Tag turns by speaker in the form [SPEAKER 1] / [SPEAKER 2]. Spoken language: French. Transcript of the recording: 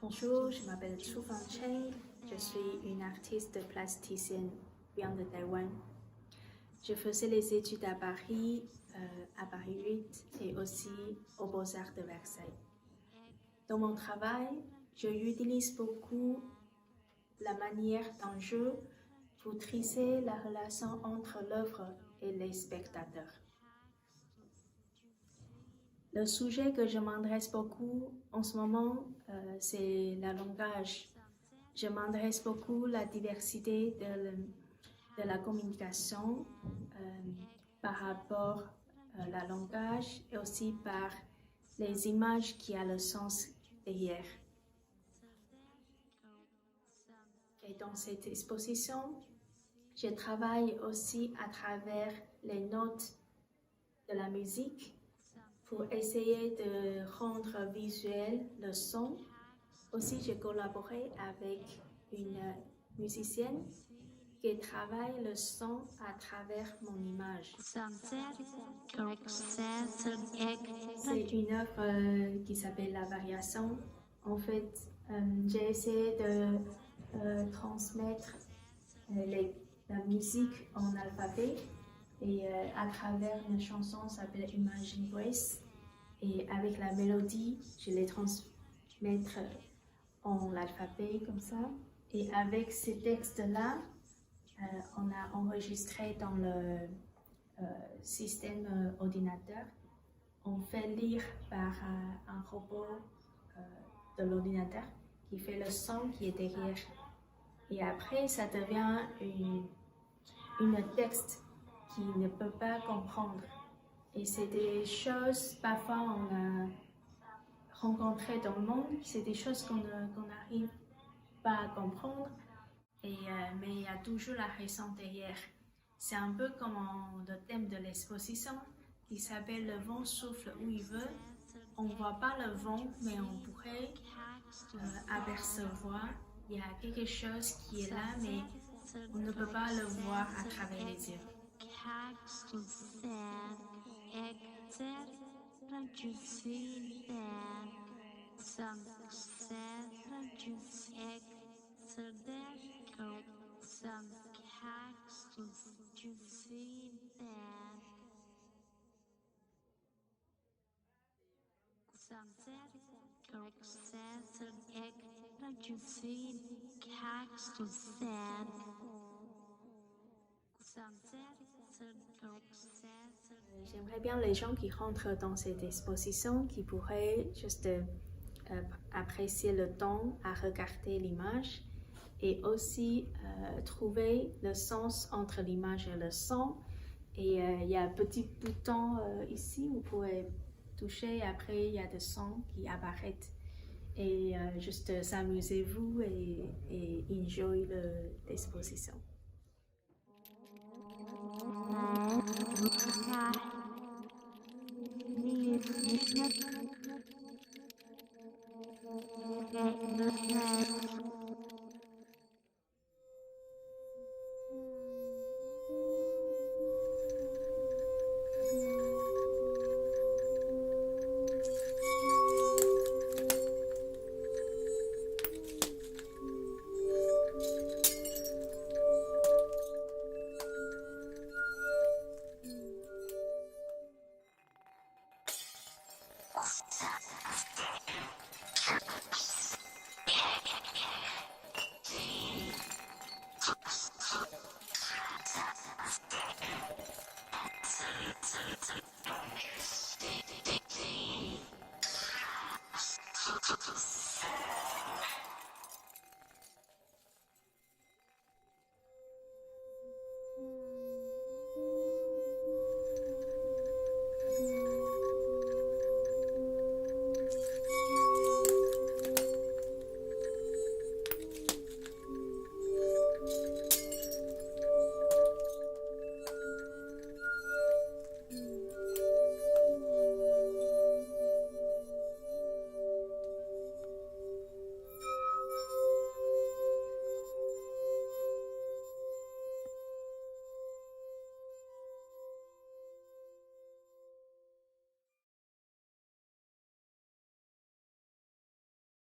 [SPEAKER 1] Bonjour, je m'appelle Chu Fan Cheng, je suis une artiste plasticienne venant de Taïwan. Je faisais les études à Paris 8 et aussi aux Beaux-Arts de Versailles. Dans mon travail, j'utilise beaucoup la manière d'un jeu pour tisser la relation entre l'œuvre et les spectateurs. Le sujet que je m'adresse beaucoup en ce moment, c'est le langage. Je m'adresse beaucoup à la diversité de la communication par rapport au langage et aussi par les images qui ont le sens derrière. Et dans cette exposition, je travaille aussi à travers les notes de la musique pour essayer de rendre visuel le son. Aussi, j'ai collaboré avec une musicienne qui travaille le son à travers mon image. C'est une œuvre qui s'appelle La Variation. En fait, j'ai essayé de transmettre la musique en alphabet et à travers une chanson qui s'appelle Imagine Grace. Et avec la mélodie, je les transmettre en l'alphabet comme ça. Et avec ces textes-là, on a enregistré dans le système ordinateur. On fait lire par un robot de l'ordinateur qui fait le son qui est derrière. Et après, ça devient une texte qui ne peut pas comprendre. Et c'est des choses, parfois on a rencontré dans le monde, c'est des choses qu'on n'arrive pas à comprendre, mais il y a toujours la raison derrière. C'est un peu comme le thème de l'exposition qui s'appelle Le vent souffle où il veut. On ne voit pas le vent, mais on pourrait apercevoir. Il y a quelque chose qui est là, mais on ne peut pas le voir à travers les yeux. J'aimerais bien les gens qui rentrent dans cette exposition qui pourraient juste apprécier le temps à regarder l'image et aussi trouver le sens entre l'image et le son. Et il y a un petit bouton ici, vous pouvez toucher, après il y a des sons qui apparaissent. Et juste s'amusez-vous et enjoy l'exposition.